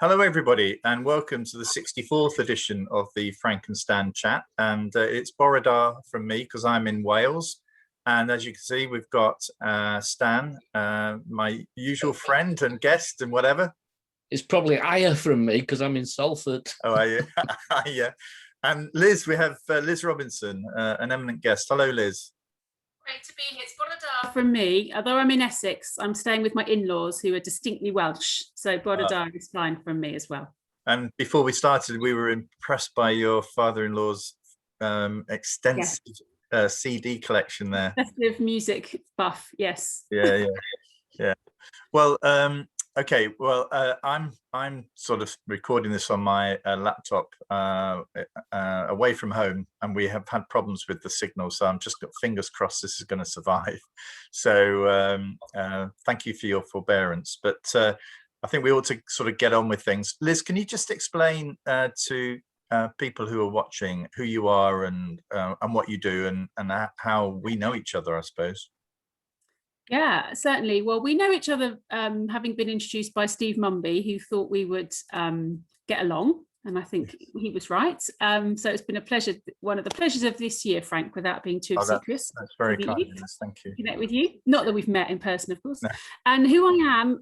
Hello, everybody, and welcome to the 64th edition of the Frank and Stan chat. And it's Borodar from me because I'm in Wales. And as you can see, we've got Stan, my usual friend and guest and whatever. It's probably Aya from me because I'm in Salford. Oh, are you? Yeah. And Liz, we have Liz Robinson, an eminent guest. Hello, Liz. Great to be here. It's Borodar from me. Although I'm in Essex, I'm staying with my in-laws who are distinctly Welsh. So Borodar is fine from me as well. And before we started, we were impressed by your father-in-law's extensive CD collection there. Festive music buff, yes. Yeah. Well, okay. Well, I'm sort of recording this on my laptop away from home, and we have had problems with the signal. So I'm just got fingers crossed this is going to survive. So thank you for your forbearance. But I think we ought to sort of get on with things. Liz, can you just explain to people who are watching who you are and what you do and how we know each other, I suppose? Yeah, certainly. Well, we know each other having been introduced by Steve Mumby, who thought we would get along. And I think he was right. So it's been a pleasure, one of the pleasures of this year, Frank, without being too obsequious. That's very kind. Thank you. Connect with you. Not that we've met in person, of course. No. And who I am,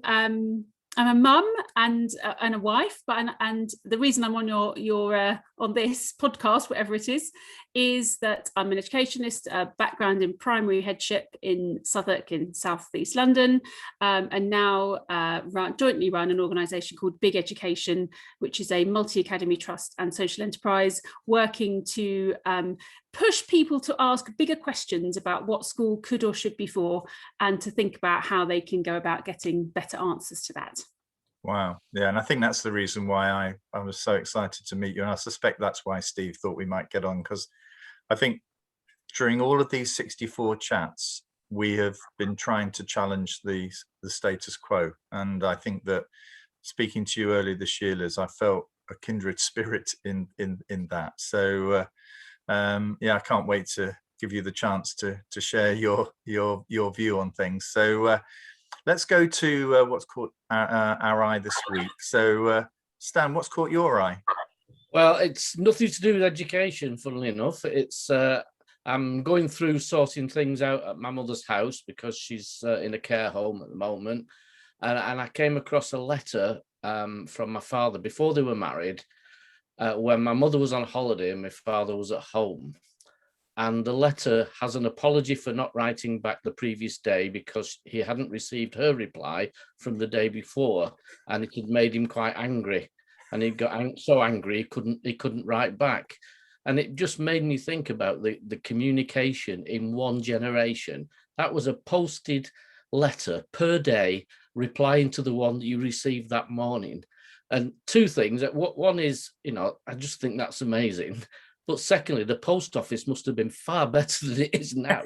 I'm a mum and a wife, and the reason I'm on your on this podcast, whatever it is that I'm an educationist, background in primary headship in Southwark in South East London, and now jointly run an organisation called Big Education, which is a multi-academy trust and social enterprise working to push people to ask bigger questions about what school could or should be for, and to think about how they can go about getting better answers to that. Wow. Yeah. And I think that's the reason why I was so excited to meet you. And I suspect that's why Steve thought we might get on, because I think during all of these 64 chats, we have been trying to challenge the status quo. And I think that speaking to you earlier this year, Liz, I felt a kindred spirit in that. So yeah, I can't wait to give you the chance to share your view on things. So let's go to what's caught our eye this week. So Stan, what's caught your eye? Well, it's nothing to do with education, funnily enough. It's I'm going through sorting things out at my mother's house because she's in a care home at the moment. And I came across a letter from my father before they were married, when my mother was on holiday and my father was at home. And the letter has an apology for not writing back the previous day because he hadn't received her reply from the day before, and it had made him quite angry. And he got so angry he couldn't write back. And it just made me think about the communication in one generation. That was a posted letter per day, replying to the one that you received that morning. And two things. One is, I just think that's amazing. But secondly, the post office must have been far better than it is now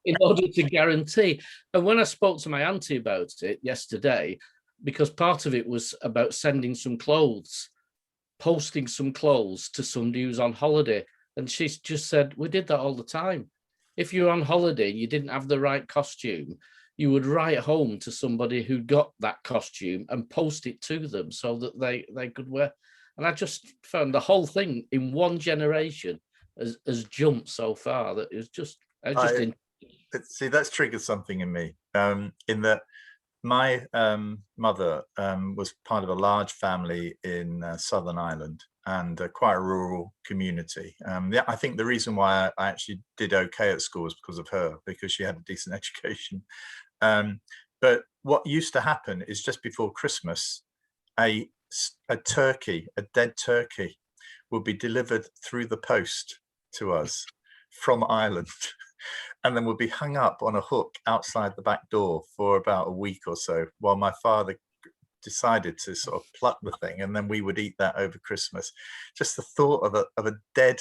in order to guarantee. And when I spoke to my auntie about it yesterday, because part of it was about sending some clothes, posting some clothes to somebody who's on holiday. And she just said, we did that all the time. If you're on holiday and you didn't have the right costume, you would write home to somebody who got that costume and post it to them so that they could wear. And I just found the whole thing in one generation has jumped so far that it was just, see, that's triggered something in me, in that my mother was part of a large family in Southern Ireland and quite a rural community. Yeah, I think the reason why I actually did okay at school was because of her, because she had a decent education. But what used to happen is just before Christmas, a turkey, a dead turkey, would be delivered through the post to us from Ireland, and then would be hung up on a hook outside the back door for about a week or so while my father decided to sort of pluck the thing, and then we would eat that over Christmas. Just the thought of a dead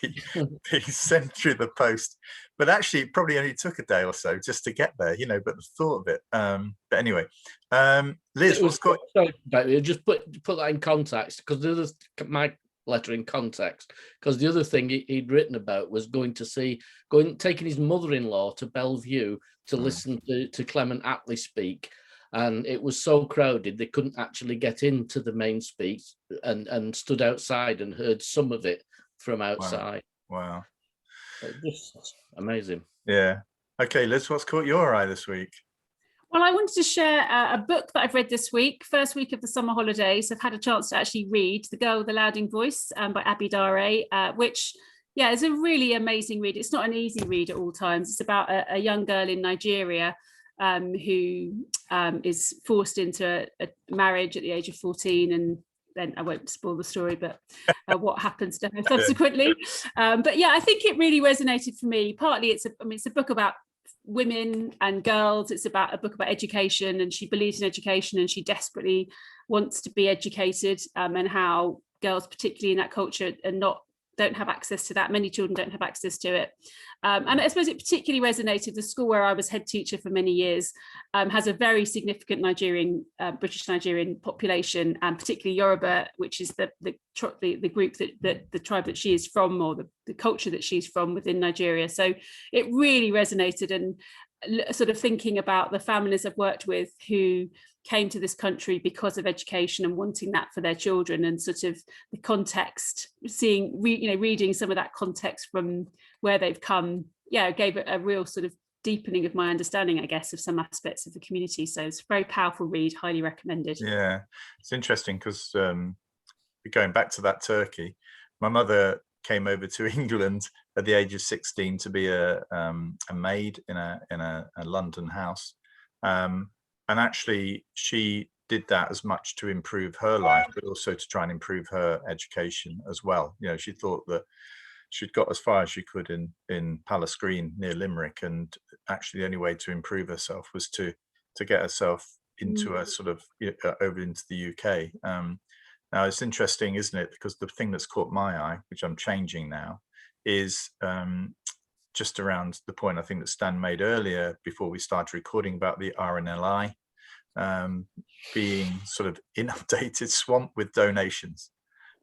turkey being sent through the post, but actually it probably only took a day or so just to get there, but the thought of it. But anyway, Liz, just put that in context, because my letter in context, because the other thing he'd written about was taking his mother-in-law to Bellevue to listen to Clement Attlee speak. and it was so crowded they couldn't actually get into the main speech, and stood outside and heard some of it from outside. Wow. Just amazing. Yeah. Okay, Liz, what's caught your eye this week? Well, I wanted to share a book that I've read this week, first week of the summer holidays. I've had a chance to actually read The Girl with the Louding Voice by Abby Dare, which, yeah, is a really amazing read. It's not an easy read at all times. It's about a young girl in Nigeria who is forced into a marriage at the age of 14, and then I won't spoil the story, but what happens to her subsequently. But yeah, I think it really resonated for me. Partly it's a book about women and girls. It's about a book about education, and she believes in education and she desperately wants to be educated, and how girls, particularly in that culture, don't have access to that. Many children don't have access to it. And I suppose it particularly resonated. The school where I was head teacher for many years has a very significant British Nigerian population, and particularly Yoruba, which is the group the tribe that she is from, or the culture that she's from within Nigeria. So it really resonated, and sort of thinking about the families I've worked with who came to this country because of education and wanting that for their children, and sort of the context, reading some of that context from where they've come, gave it a real sort of deepening of my understanding, I guess, of some aspects of the community. So it's a very powerful read, highly recommended. Yeah, it's interesting because going back to that Turkey, my mother came over to England at the age of 16 to be a maid in a London house. And actually, she did that as much to improve her life, but also to try and improve her education as well. You know, she thought that she'd got as far as she could in Palace Green near Limerick, and actually the only way to improve herself was to get herself into a sort of over into the UK. Now it's interesting, isn't it? Because the thing that's caught my eye, which I'm changing now, is just around the point I think that Stan made earlier before we started recording about the RNLI being sort of inundated, swamped with donations,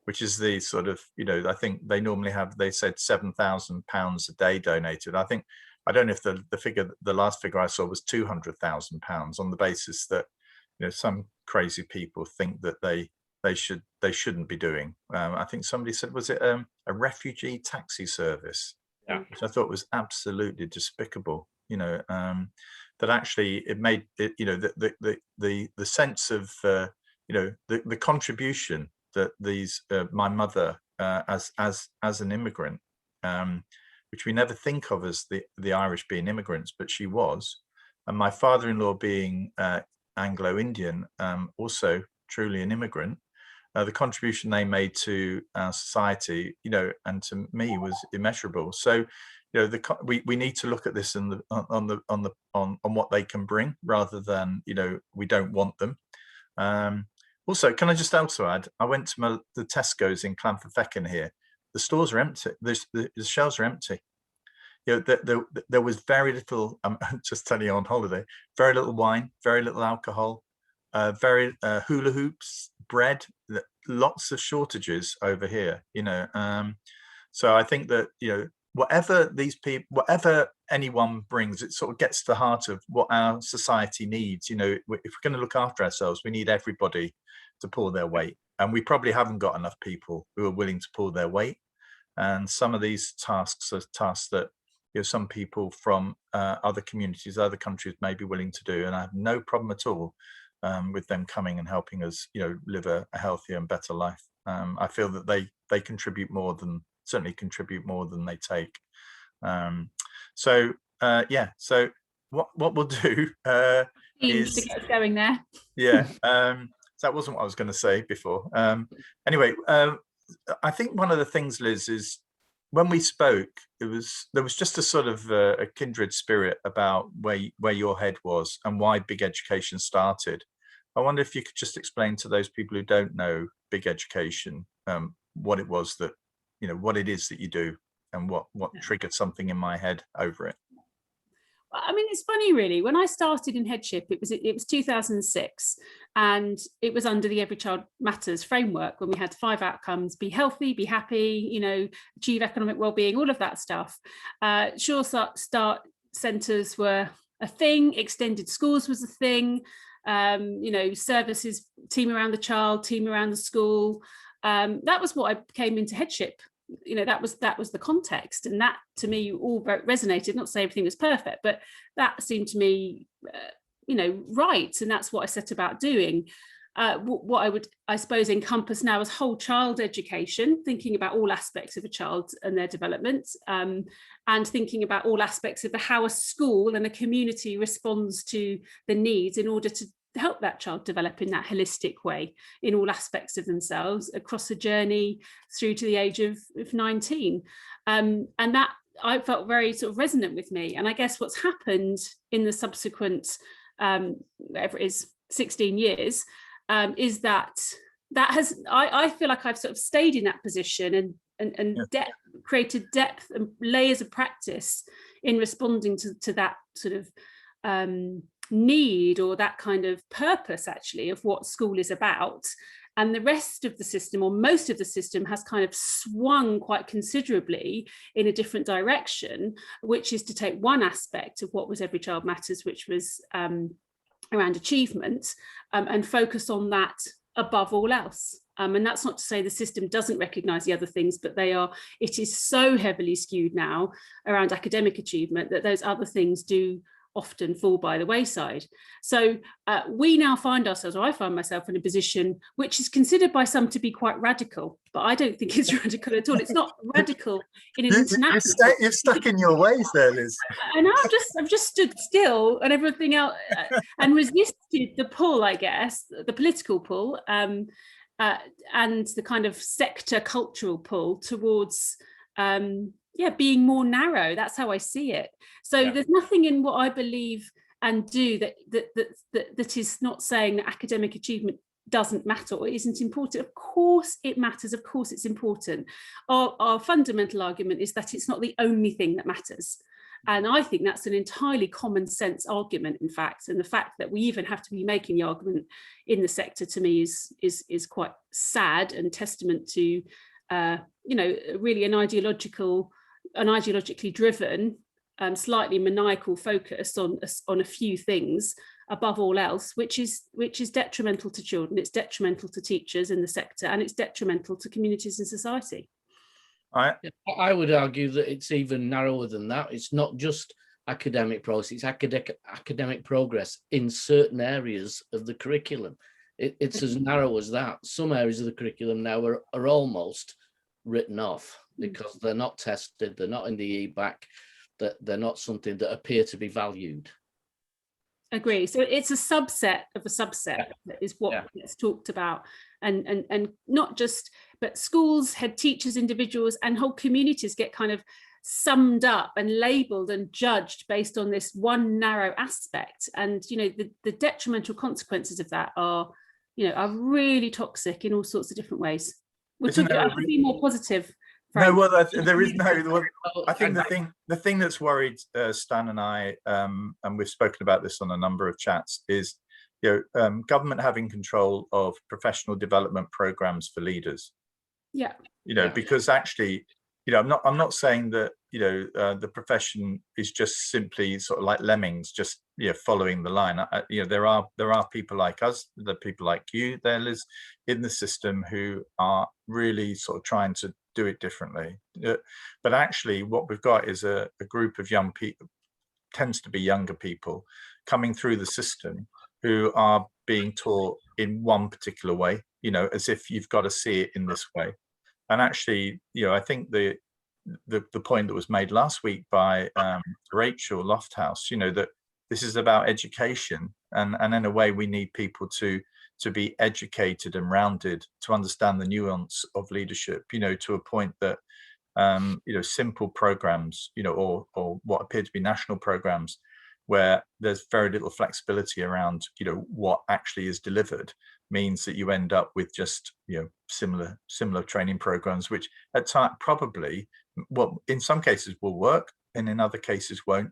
which is the sort of, I think they normally have, they said £7,000 a day donated. I don't know if the last figure I saw was £200,000, on the basis that, some crazy people think that they shouldn't be doing. I think somebody said, was it a refugee taxi service? Yeah. Which I thought was absolutely despicable. That actually it made it, the sense of the contribution that these my mother as an immigrant, which we never think of as the Irish being immigrants, but she was, and my father-in-law being Anglo-Indian, also truly an immigrant. The contribution they made to our society, and to me, was immeasurable. So, we need to look at this on what they can bring, rather than we don't want them. Also, can I just also add? I went to the Tesco's in Clanfafeckin here. The stores are empty. The shelves are empty. There was very little. I'm just telling you, on holiday, very little wine, very little alcohol, very hula hoops, bread. Lots of shortages over here. So I think that whatever anyone brings, it sort of gets to the heart of what our society needs. If we're going to look after ourselves, we need everybody to pull their weight, and we probably haven't got enough people who are willing to pull their weight. And some of these tasks are tasks that some people from other communities, other countries may be willing to do, and I have no problem at all with them coming and helping us, live a healthier and better life. I feel that they certainly contribute more than they take. So what we'll do is to get us going there. Yeah. That wasn't what I was going to say before. Anyway, I think one of the things, Liz, is when we spoke, there was just a sort of a kindred spirit about where your head was and why Big Education started. I wonder if you could just explain to those people who don't know Big Education what it was that, what it is that you do, and what triggered something in my head over it. I mean, it's funny, really. When I started in headship, it was 2006, and it was under the Every Child Matters framework, when we had 5 outcomes: be healthy, be happy, achieve economic well-being, all of that stuff. Sure Start centres were a thing. Extended schools was a thing. services, team around the child, team around the school. That was what I came into headship. That was the context, and that to me all resonated. Not to say everything was perfect, but that seemed to me right, and that's what I set about doing. What I would, I suppose, encompass now as whole child education, thinking about all aspects of a child and their development, and thinking about all aspects of how a school and a community responds to the needs in order to help that child develop in that holistic way in all aspects of themselves across a journey through to the age of 19. And that I felt very sort of resonant with me. And I guess what's happened in the subsequent, whatever it is, 16 years, is that has, I feel like I've sort of stayed in that position and created depth and layers of practice in responding to that sort of need, or that kind of purpose actually of what school is about. And the rest of the system, or most of the system, has kind of swung quite considerably in a different direction, which is to take one aspect of what was Every Child Matters, which was around achievement, and focus on that above all else. And that's not to say the system doesn't recognise the other things, but it is so heavily skewed now around academic achievement that those other things do often fall by the wayside. So we now find ourselves, or I find myself, in a position which is considered by some to be quite radical, but I don't think it's radical at all. It's not radical in an international. You're stuck in your ways there, Liz. And I've just stood still and everything else, and resisted the pull, I guess, the political pull, and the kind of sector cultural pull towards being more narrow. That's how I see it. So there's nothing in what I believe and do that is not saying that academic achievement doesn't matter or isn't important. Of course it matters, of course it's important. Our fundamental argument is that it's not the only thing that matters. And I think that's an entirely common sense argument, in fact. And the fact that we even have to be making the argument in the sector, to me, is quite sad and testament to really an ideologically driven, slightly maniacal focus on a few things above all else, which is detrimental to children, it's detrimental to teachers in the sector, and it's detrimental to communities and society. I would argue that it's even narrower than that. It's not just academic progress, it's academic progress in certain areas of the curriculum. It's as narrow as that. Some areas of the curriculum now are almost written off because they're not tested, they're not in the EBAC, that they're not something that appear to be valued. Agree. So it's a subset of a subset that is what gets talked about, and not just, but schools, head teachers, individuals, and whole communities get kind of summed up and labelled and judged based on this one narrow aspect. And the detrimental consequences of that are really toxic in all sorts of different ways. I could be more positive. Frank. No, well, there is no. I think the thing that's worried Stan and I, and we've spoken about this on a number of chats, is government having control of professional development programs for leaders. Because actually, I'm not saying that the profession is just simply sort of like lemmings, just following the line. There are people like us, the people like you, there, Liz, in the system who are really sort of trying to do it differently. But actually, what we've got is a group of young people, tends to be younger people, coming through the system who are being taught in one particular way, as if you've got to see it in this way. And actually, I think the point that was made last week by Rachel Lofthouse, that this is about education, and in a way we need people to be educated and rounded to understand the nuance of leadership, to a point that simple programs, or what appear to be national programs, where there's very little flexibility around what actually is delivered, means that you end up with just similar training programs, which at times probably, in some cases will work and in other cases won't.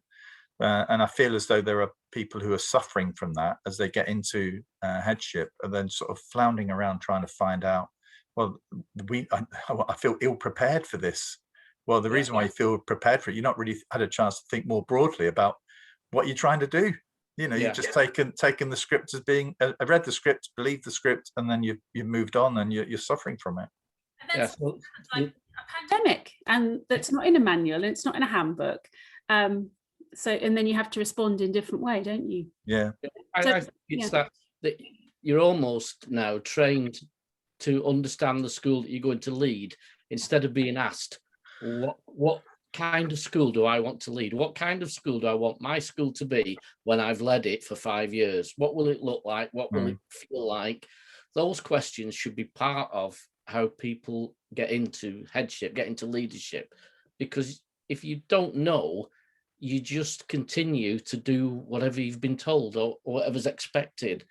And I feel as though there are people who are suffering from that as they get into headship, and then sort of floundering around trying to find out, well, I feel ill prepared for this. Well, the reason why you feel prepared for it, you've not really had a chance to think more broadly about what you're trying to do. You've just taken the script as being, I read the script, believed the script, and then you've moved on, and you're suffering from it. And then like a pandemic, and that's not in a manual, and it's not in a handbook. So, and then you have to respond in a different way, don't you? Yeah. I think it's that you're almost now trained to understand the school that you're going to lead, instead of being asked, what kind of school do I want to lead? What kind of school do I want my school to be when I've led it for 5 years? What will it look like? What will it feel like? Those questions should be part of how people get into headship, get into leadership. Because if you don't know, you just continue to do whatever you've been told or whatever's expected.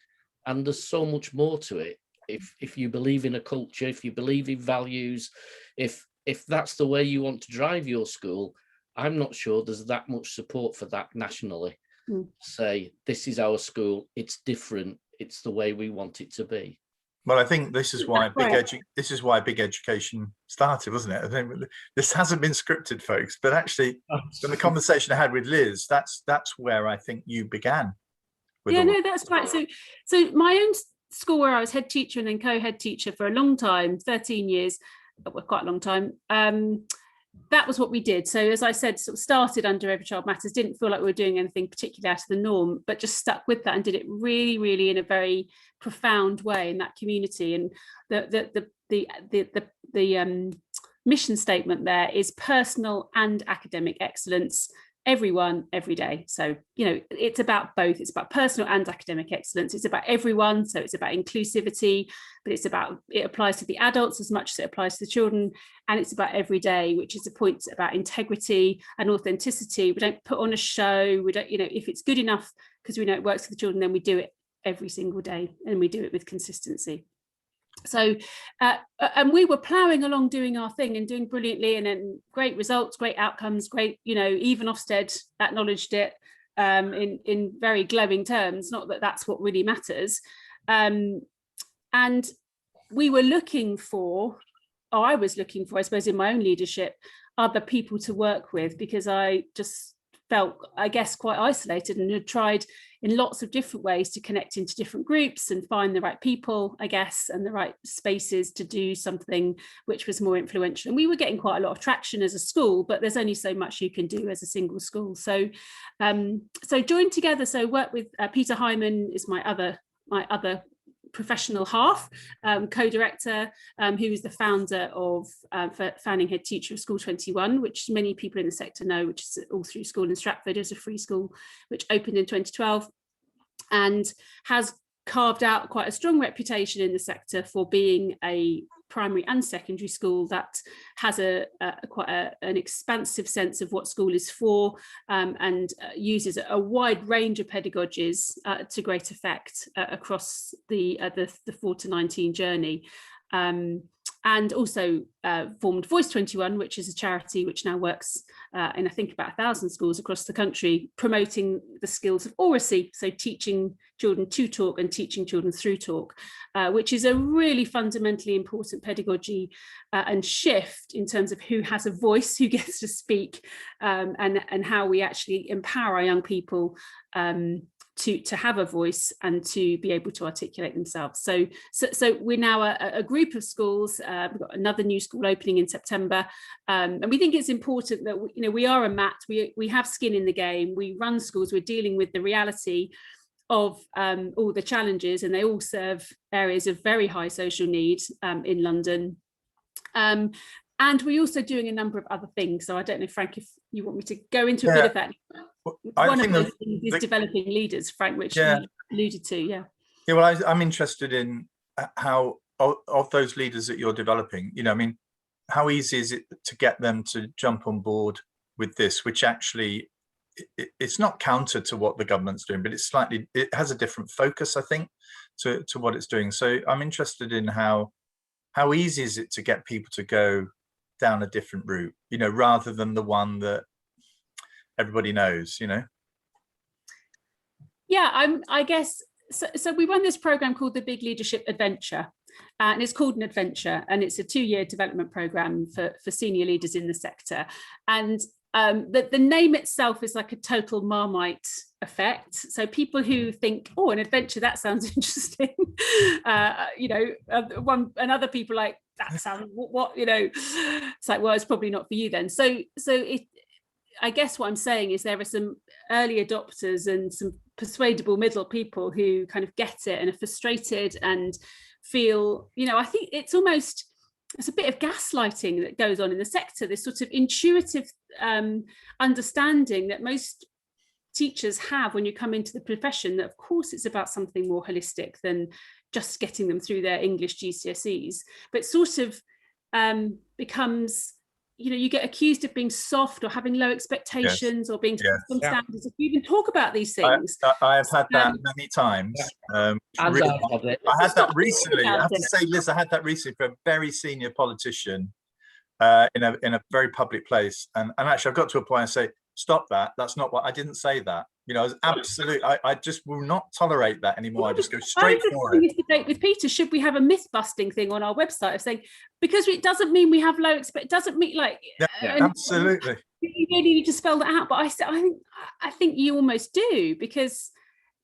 And there's so much more to it. If you believe in a culture, if you believe in values, if that's the way you want to drive your school, I'm not sure there's that much support for that nationally. Say, this is our school, it's different, it's the way we want it to be. Well, I think this is why big education started, wasn't it? I think this hasn't been scripted, folks, but actually, from the conversation I had with Liz, that's where I think you began. That's right. So my own school, where I was head teacher and then co-head teacher for a long time, 13 years, well, quite a long time. That was what we did. So as I said, sort of started under Every Child Matters, didn't feel like we were doing anything particularly out of the norm, but just stuck with that and did it really, really in a very profound way in that community. And the mission statement there is personal and academic excellence, everyone, every day. So, it's about both. It's about personal and academic excellence. It's about everyone. So it's about inclusivity, but it applies to the adults as much as it applies to the children. And it's about every day, which is a point about integrity and authenticity. We don't put on a show. We don't, if it's good enough because we know it works for the children, then we do it every single day, and we do it with consistency. So and we were ploughing along doing our thing and doing brilliantly, and then great results, great outcomes, great, even Ofsted acknowledged it in very glowing terms, not that that's what really matters. And we were looking for, or I was looking for, I suppose, in my own leadership, other people to work with, because I just felt, I guess, quite isolated and had tried in lots of different ways to connect into different groups and find the right people, I guess, and the right spaces to do something which was more influential. And we were getting quite a lot of traction as a school, but there's only so much you can do as a single school. So joined together, so worked with Peter Hyman is my other professional half, co-director, who is the founder of founding head teacher of School 21, which many people in the sector know, which is all through school in Stratford. It was a free school which opened in 2012 and has carved out quite a strong reputation in the sector for being a primary and secondary school that has quite an expansive sense of what school is for, and uses a wide range of pedagogies to great effect across the 4 to 19 journey. And also formed Voice 21, which is a charity which now works in, I think, about 1,000 schools across the country, promoting the skills of oracy, so teaching children to talk and teaching children through talk, which is a really fundamentally important pedagogy and shift in terms of who has a voice, who gets to speak, and how we actually empower our young people to have a voice and to be able to articulate themselves. So we're now a group of schools. We've got another new school opening in September, and we think it's important that we are a MAT. We have skin in the game. We run schools. We're dealing with the reality of all the challenges, and they all serve areas of very high social need in London. And we're also doing a number of other things. So I don't know, Frank, if you want me to go into a bit of that. One of those things is developing leaders, Frank, which you alluded to. Yeah, well, I'm interested in how, of those leaders that you're developing, how easy is it to get them to jump on board with this, which actually, it's not counter to what the government's doing, but it has a different focus, I think, to what it's doing. So I'm interested in how easy is it to get people to go down a different route, rather than the one that everybody knows, Yeah, I guess, so we run this program called the Big Leadership Adventure, and it's called an adventure, and it's a 2-year development program for senior leaders in the sector. And the name itself is like a total Marmite effect. So people who think, oh, an adventure, that sounds interesting, and other people like, that sounds what it's like, well, it's probably not for you then. So I guess what I'm saying is there are some early adopters and some persuadable middle people who kind of get it and are frustrated and feel, I think it's a bit of gaslighting that goes on in the sector, this sort of intuitive understanding that most teachers have when you come into the profession, that of course it's about something more holistic than just getting them through their English GCSEs, but sort of becomes, you get accused of being soft or having low expectations or being on standards. If you even talk about these things. I have had that many times. I had that recently. I have to say, Liz, I had that recently for a very senior politician in a very public place. And actually, I've got to a point and say, stop that. That's not what I didn't say that. It's absolute. I just will not tolerate that anymore. I just go straight for it. Debate with Peter, should we have a myth busting thing on our website of saying, because it doesn't mean we have low expect, it doesn't mean like absolutely. You really need to spell that out. But I think you almost do, because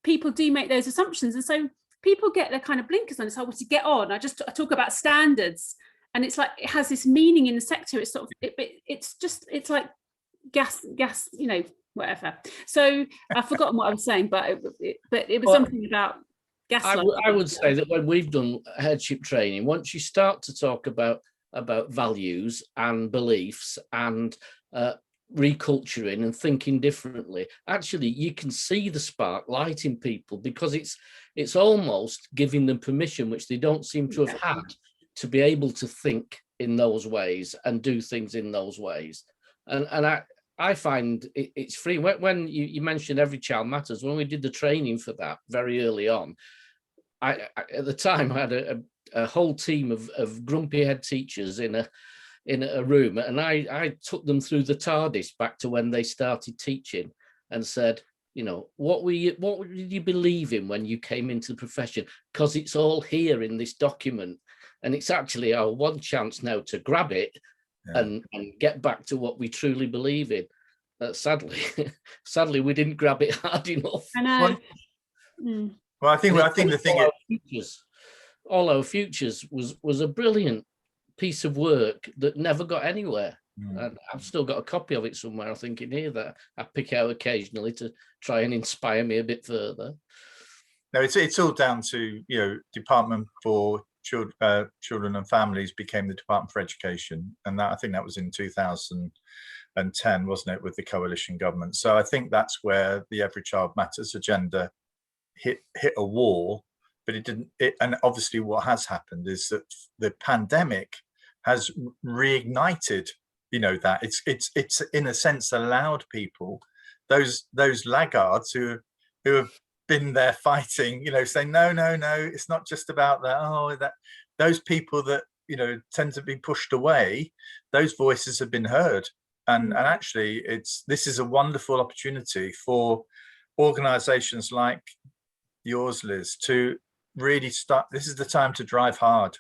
people do make those assumptions, and so people get their kind of blinkers on. It's like, well, to get on, I talk about standards, and it's like it has this meaning in the sector. It's sort of it's like gas, whatever. So I've forgotten what I was saying, but it was something about gaslighting. I would say that when we've done headship training, once you start to talk about values and beliefs and reculturing and thinking differently, actually you can see the spark lighting people, because it's almost giving them permission, which they don't seem to have had, to be able to think in those ways and do things in those ways. And I find it's free. When you mentioned Every Child Matters, when we did the training for that very early on, I at the time I had a whole team of grumpy head teachers in a room, and I took them through the TARDIS back to when they started teaching and said, what did you believe in when you came into the profession? Because it's all here in this document, and it's actually our one chance now to grab it and get back to what we truly believe in. Sadly, we didn't grab it hard enough. I know. Well, I think the thing is, All Our Futures was a brilliant piece of work that never got anywhere. And I've still got a copy of it somewhere, I think, in here, that I pick out occasionally to try and inspire me a bit further. No, it's all down to, Department for Children and Families became the Department for Education, and I think that was in 2010, wasn't it, with the coalition government. So I think that's where the Every Child Matters agenda hit a wall, but it didn't. And obviously, what has happened is that the pandemic has reignited, that it's in a sense allowed people, those laggards who have been there fighting, saying no, it's not just about that. Those people that tend to be pushed away, those voices have been heard, and actually this is a wonderful opportunity for organizations like yours, Liz, to really start. This is the time to drive hard,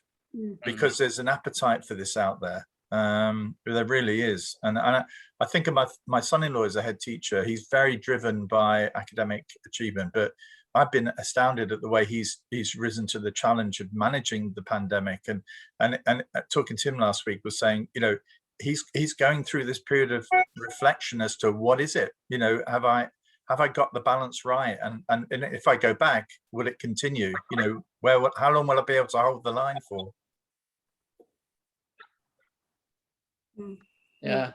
because there's an appetite for this out there. There really is, and I think of my son-in-law is a head teacher. He's very driven by academic achievement, but I've been astounded at the way he's risen to the challenge of managing the pandemic. And talking to him last week was saying, he's going through this period of reflection as to what is it, have I got the balance right, and if I go back, will it continue? How long will I be able to hold the line for? Yeah,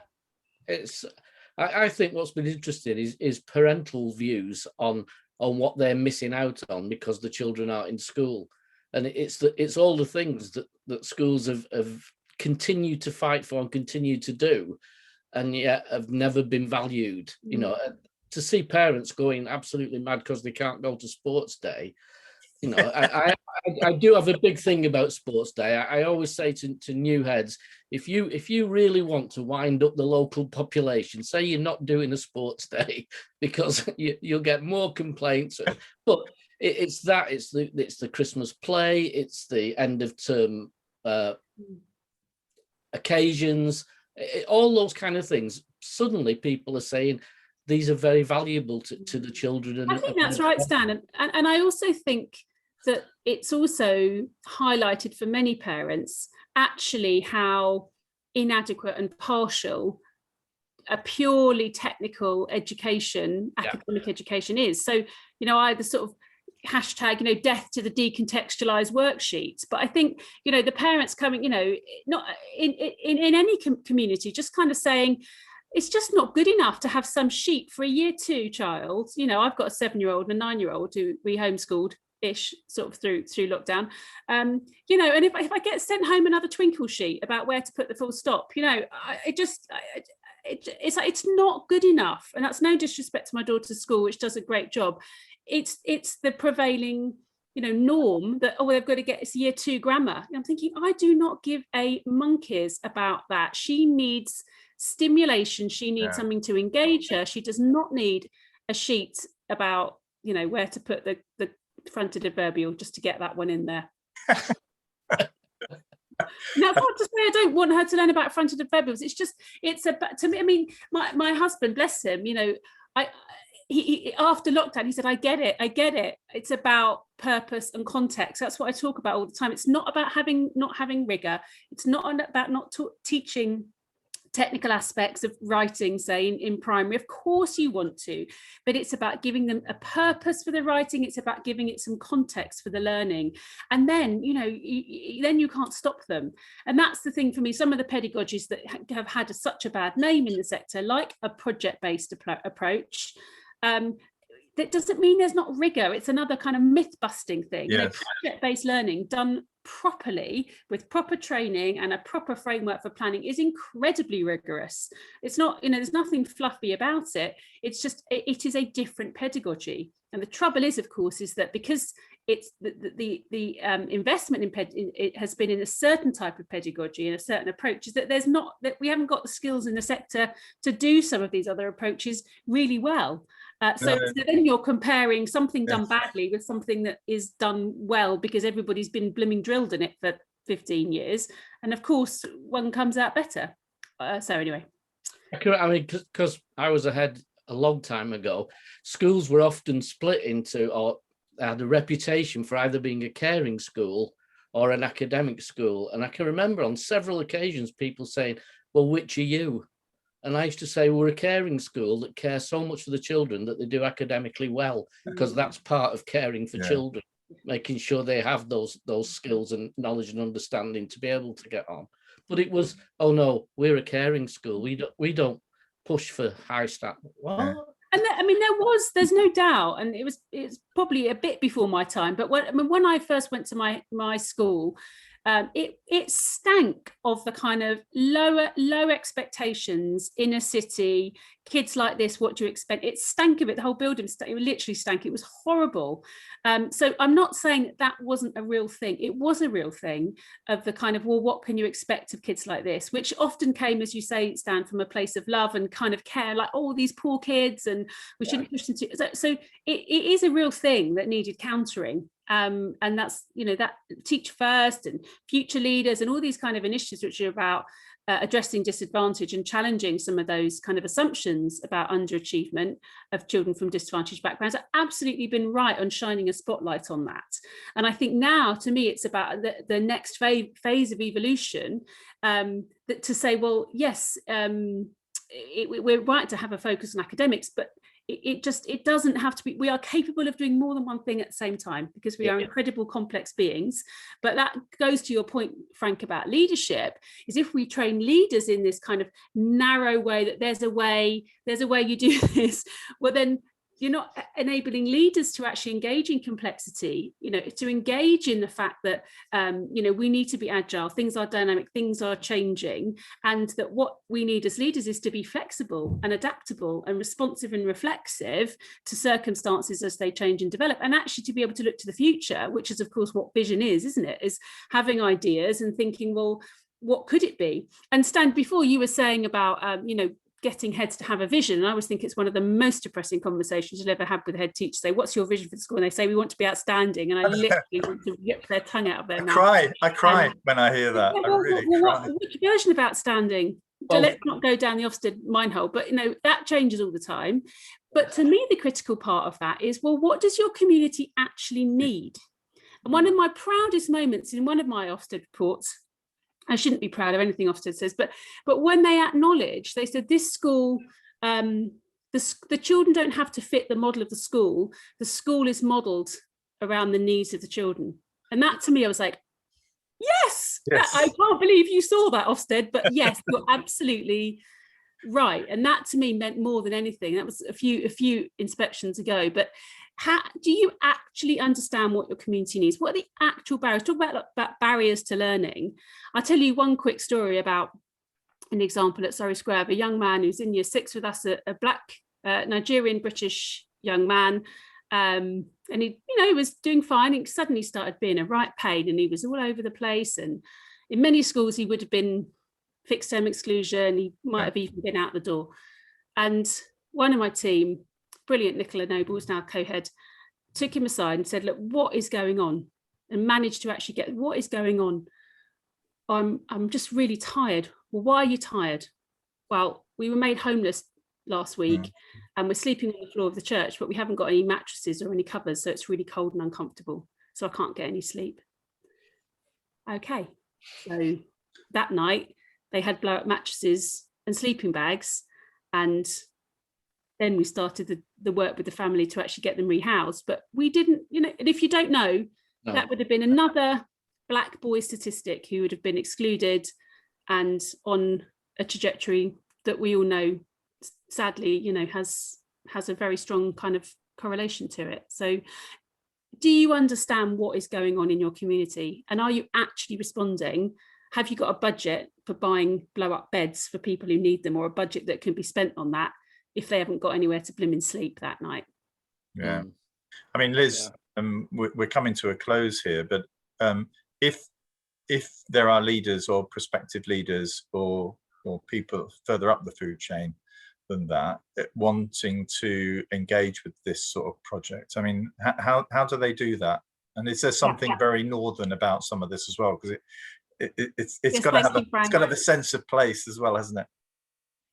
I think what's been interesting is parental views on what they're missing out on because the children aren't in school, and it's all the things that schools have continued to fight for and continue to do, and yet have never been valued. To see parents going absolutely mad because they can't go to sports day. I do have a big thing about sports day. I always say to new heads, if you really want to wind up the local population, say you're not doing a sports day, because you'll get more complaints. But it's the Christmas play, it's the end of term occasions, all those kind of things. Suddenly people are saying, these are very valuable to the children. And I think that's right, Stan. And I also think that it's also highlighted for many parents actually how inadequate and partial a purely technical education, academic education is. So, either sort of hashtag, death to the decontextualized worksheets. But I think, the parents coming, not in any community, just kind of saying, it's just not good enough to have some sheet for a year 2 child. I've got a 7-year-old and a 9-year-old who we homeschooled ish sort of through lockdown, and if I get sent home another twinkle sheet about where to put the full stop, it's not good enough. And that's no disrespect to my daughter's school, which does a great job. It's the prevailing norm that, they've got to get it's year 2 grammar. And I'm thinking, I do not give a monkeys about that. She needs stimulation. She needs something to engage her. She does not need a sheet about where to put the fronted adverbial just to get that one in there. Now, not to say I don't want her to learn about fronted adverbials. It's about, to me, I mean, my husband, bless him, he after lockdown, he said, I get it. It's about purpose and context. That's what I talk about all the time. It's not about not having rigor. It's not about not teaching technical aspects of writing, say in primary. Of course you want to, but it's about giving them a purpose for the writing. It's about giving it some context for the learning, and then then you can't stop them. And that's the thing for me. Some of the pedagogies that have had such a bad name in the sector, like a project-based approach, that doesn't mean there's not rigor. It's another kind of myth-busting thing. Yes. Project-based learning done properly with proper training and a proper framework for planning is incredibly rigorous. It's not, there's nothing fluffy about it. It's just, it is a different pedagogy. And the trouble is, of course, is that because it's the investment in it has been in a certain type of pedagogy and a certain approach, is that we haven't got the skills in the sector to do some of these other approaches really well. So then you're comparing something done badly with something that is done well because everybody's been blooming drilled in it for 15 years. And of course, one comes out better. So anyway. I mean, because I was ahead a long time ago, schools were often split into, or had a reputation for either being a caring school or an academic school. And I can remember on several occasions people saying, well, which are you? And I used to say, we're a caring school that cares so much for the children that they do academically well, because that's part of caring for children, making sure they have those skills and knowledge and understanding to be able to get on. But it was, oh no, we're a caring school. We don't push for high stat. What? And there's no doubt, and it's probably a bit before my time, but when I first went to my school, it stank of the kind of low expectations, inner city, kids like this, what do you expect? It stank of it. The whole building it literally stank. It was horrible. So I'm not saying that wasn't a real thing. It was a real thing of the kind of, well, what can you expect of kids like this? Which often came, as you say, Stan, from a place of love and kind of care, like, oh, these poor kids, and we shouldn't push them to. So it is a real thing that needed countering. And that's, that Teach First and Future Leaders and all these kind of initiatives which are about addressing disadvantage and challenging some of those kind of assumptions about underachievement of children from disadvantaged backgrounds have absolutely been right on shining a spotlight on that. And I think now, to me, it's about the next phase of evolution, to say, well, yes, we're right to have a focus on academics, but it doesn't have to be. We are capable of doing more than one thing at the same time, because we are incredible complex beings. But that goes to your point, Frank, about leadership, is if we train leaders in this kind of narrow way, that there's a way you do this, well, then you're not enabling leaders to actually engage in complexity, to engage in the fact that, we need to be agile, things are dynamic, things are changing, and that what we need as leaders is to be flexible and adaptable and responsive and reflexive to circumstances as they change and develop, and actually to be able to look to the future, which is, of course, what vision is, isn't it? Is having ideas and thinking, well, what could it be? And Stan, before you were saying about, getting heads to have a vision, and I always think it's one of the most depressing conversations you'll ever have with a head teacher. Say, what's your vision for the school? And they say, we want to be outstanding. And I literally want to rip their tongue out of their mouth. I cry when I hear that. I really cry. Which version of outstanding? let's not go down the Ofsted minehole, but that changes all the time. But to me, the critical part of that is, well, what does your community actually need? And one of my proudest moments in one of my Ofsted reports, I shouldn't be proud of anything Ofsted says, but when they acknowledged, they said this school, the children don't have to fit the model of the school is modelled around the needs of the children. And that, to me, I was like, yes. I can't believe you saw that, Ofsted, but yes, you're absolutely right. And that to me meant more than anything. That was a few inspections ago. But how do you actually understand what your community needs? What are the actual barriers? Talk about barriers to learning. I'll tell you one quick story about an example at Surrey Square of a young man who's in year 6 with us, a black Nigerian British young man. And he was doing fine. He suddenly started being a right pain, and he was all over the place. And in many schools, he would have been fixed term exclusion. He might have even been out the door. And one of my team, brilliant Nicola Noble, who's now co-head, took him aside and said, look, what is going on? And managed to actually get, what is going on? I'm just really tired. Well, why are you tired? Well, we were made homeless last week and we're sleeping on the floor of the church, but we haven't got any mattresses or any covers, so it's really cold and uncomfortable, so I can't get any sleep. Okay, so that night they had blow up mattresses and sleeping bags, and then we started the work with the family to actually get them rehoused. But we didn't, and if you don't know, that would have been another black boy statistic who would have been excluded and on a trajectory that we all know, sadly, has a very strong kind of correlation to it. So do you understand what is going on in your community? And are you actually responding? Have you got a budget for buying blow up beds for people who need them, or a budget that can be spent on that if they haven't got anywhere to blimmin' sleep that night? Yeah. I mean, Liz, we're coming to a close here, but if there are leaders or prospective leaders or people further up the food chain than that wanting to engage with this sort of project, I mean, how do they do that? And is there something very northern about some of this as well? Because it's got to have a sense of place as well, hasn't it?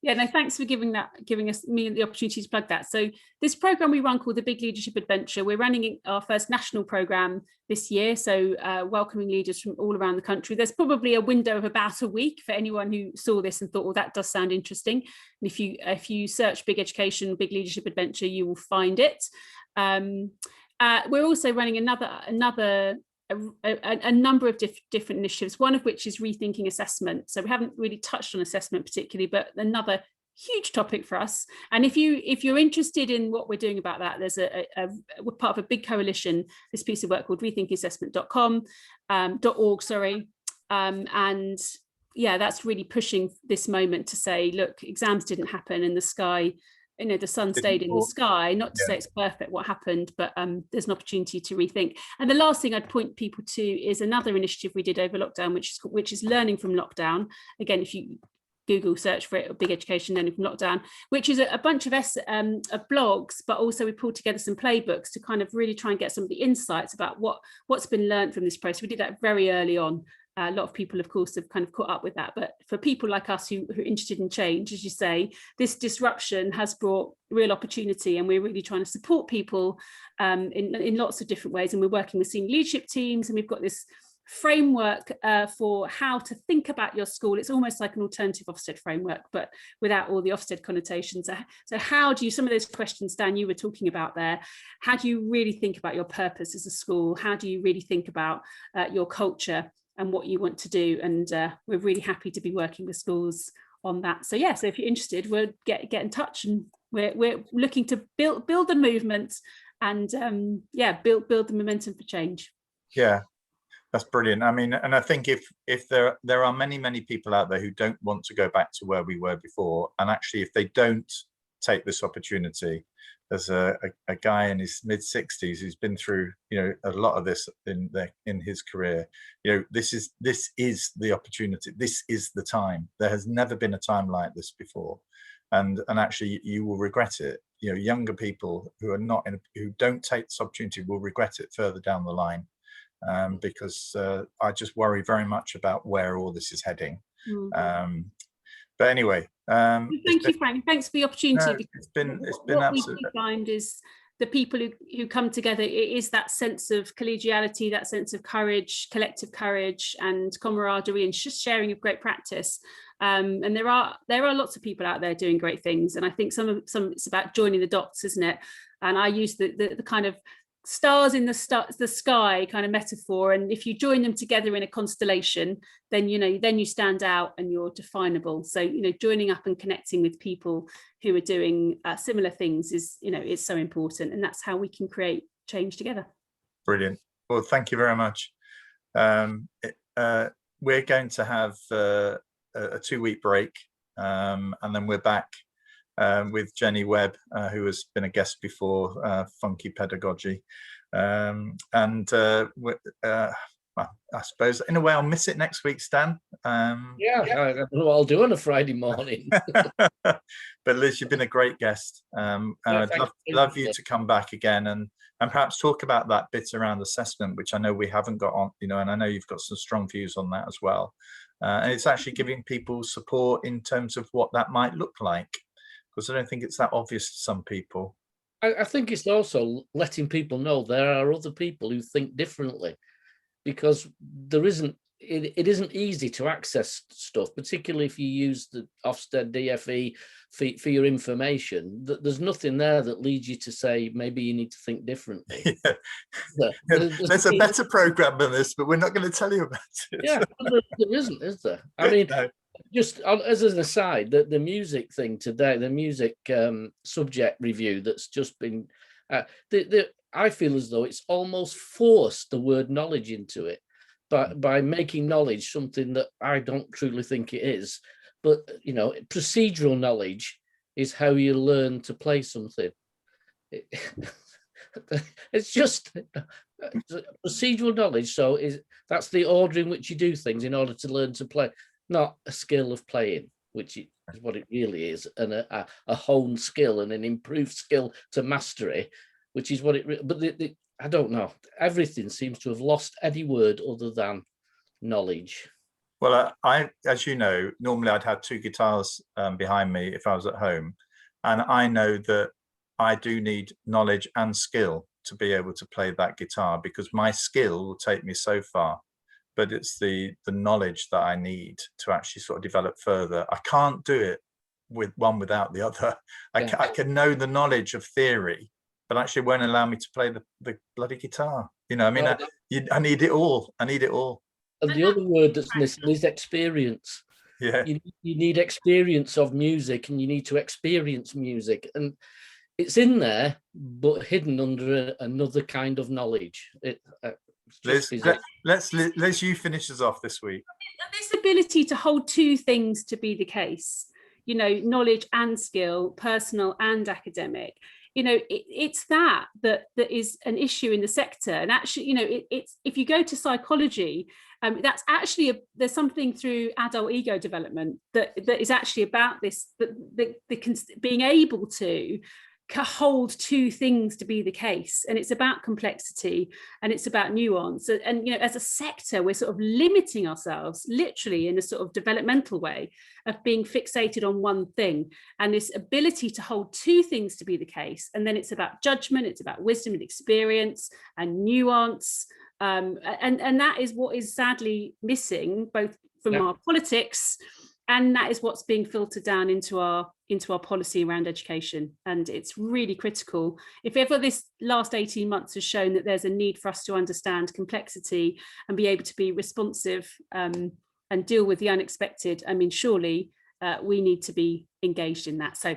Yeah, no, thanks for giving me the opportunity to plug that. So this program we run called the Big Leadership Adventure, we're running our first national program this year, so welcoming leaders from all around the country. There's probably a window of about a week for anyone who saw this and thought, well, that does sound interesting. And if you search Big Education, Big Leadership Adventure, you will find it. We're also running a number of different initiatives, one of which is rethinking assessment. So we haven't really touched on assessment particularly, but another huge topic for us. And if you're interested in what we're doing about that, there's we're part of a big coalition, this piece of work called rethinkassessment.org, and yeah, that's really pushing this moment to say, look, exams didn't happen in the sky, the sun stayed in the sky, not to say it's perfect what happened, but there's an opportunity to rethink. And the last thing I'd point people to is another initiative we did over lockdown, which is learning from lockdown. Again, if you Google search for it, Big Education Learning from Lockdown, which is a bunch of blogs, but also we pulled together some playbooks to kind of really try and get some of the insights about what's been learned from this process. We did that very early on. A lot of people, of course, have kind of caught up with that. But for people like us who are interested in change, as you say, this disruption has brought real opportunity, and we're really trying to support people in lots of different ways. And we're working with senior leadership teams, and we've got this framework for how to think about your school. It's almost like an alternative Ofsted framework, but without all the Ofsted connotations. So how do you, some of those questions, Dan, you were talking about there, how do you really think about your purpose as a school? How do you really think about your culture and what you want to do? And we're really happy to be working with schools on that. So yeah, so if you're interested, we'll get in touch, and we're looking to build the movement and build the momentum for change. Yeah, that's brilliant. I mean, and I think if there are many people out there who don't want to go back to where we were before, and actually if they don't take this opportunity, there's a guy in his mid-60s who's been through a lot of this in his career. This is the opportunity. This is the time. There has never been a time like this before, and actually you will regret it. Younger people who who don't take this opportunity will regret it further down the line, because I just worry very much about where all this is heading. But anyway, thank you, Frank. Thanks for the opportunity. No, it's been what absolutely. we find is the people who come together, it is that sense of collegiality, that sense of courage, collective courage and camaraderie, and just sharing of great practice. And there are lots of people out there doing great things, and I think some it's about joining the dots, isn't it? And I use the kind of stars in the sky kind of metaphor, and if you join them together in a constellation, then you stand out and you're definable. So joining up and connecting with people who are doing similar things is it's so important, and that's how we can create change together. Brilliant. Well, thank you very much. We're going to have a 2-week break, and then we're back with Jenny Webb, who has been a guest before, Funky Pedagogy. I suppose in a way I'll miss it next week, Stan. Yeah, I don't know what I'll do on a Friday morning. But Liz, you've been a great guest. I'd love you to come back again and perhaps talk about that bit around assessment, which I know we haven't got on, and I know you've got some strong views on that as well. And it's actually giving people support in terms of what that might look like, because I don't think it's that obvious to some people. I think it's also letting people know there are other people who think differently, because it isn't easy to access stuff, particularly if you use the Ofsted DFE for your information. There's nothing there that leads you to say maybe you need to think differently. Yeah. There's a better program than this, but we're not going to tell you about it. Yeah, there isn't, is there? I mean, no. Just as an aside, the music thing today, the music subject review that's just been, I feel as though it's almost forced the word knowledge into it, by making knowledge something that I don't truly think it is. But procedural knowledge is how you learn to play something. It's just procedural knowledge. So that's the order in which you do things in order to learn to play, not a skill of playing, which is what it really is, and a honed skill and an improved skill to mastery, which is what it. But I don't know. Everything seems to have lost any word other than knowledge. Well, as you know, normally I'd have 2 guitars behind me if I was at home, and I know that I do need knowledge and skill to be able to play that guitar, because my skill will take me so far, but it's the knowledge that I need to actually sort of develop further. I can't do it with one without the other. I can know the knowledge of theory, but actually it won't allow me to play the bloody guitar. I mean, I need it all. I need it all. And the other word that's missing is experience. Yeah. You need experience of music, and you need to experience music. And it's in there, but hidden under another kind of knowledge. Liz, you finish us off this week. This ability to hold 2 things to be the case, knowledge and skill, personal and academic. It's that is an issue in the sector. And actually, it's if you go to psychology, that's actually there's something through adult ego development that is actually about this, being able to hold 2 things to be the case, and it's about complexity and it's about nuance, and as a sector we're sort of limiting ourselves literally in a sort of developmental way of being fixated on one thing, and this ability to hold 2 things to be the case, and then it's about judgment, it's about wisdom and experience and nuance, and that is what is sadly missing both from our politics, and that is what's being filtered down into our policy around education. And it's really critical. If ever this last 18 months has shown that there's a need for us to understand complexity and be able to be responsive and deal with the unexpected, I mean, surely we need to be engaged in that. So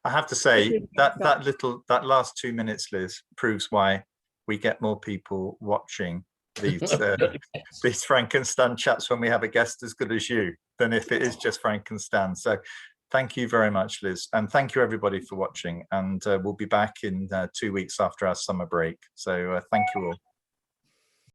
I have to say that last 2 minutes, Liz, proves why we get more people watching these Frank and Stan chats when we have a guest as good as you than if it is just Frank and Stan. So thank you very much, Liz, and thank you everybody for watching, and we'll be back in 2 weeks after our summer break. So thank you all.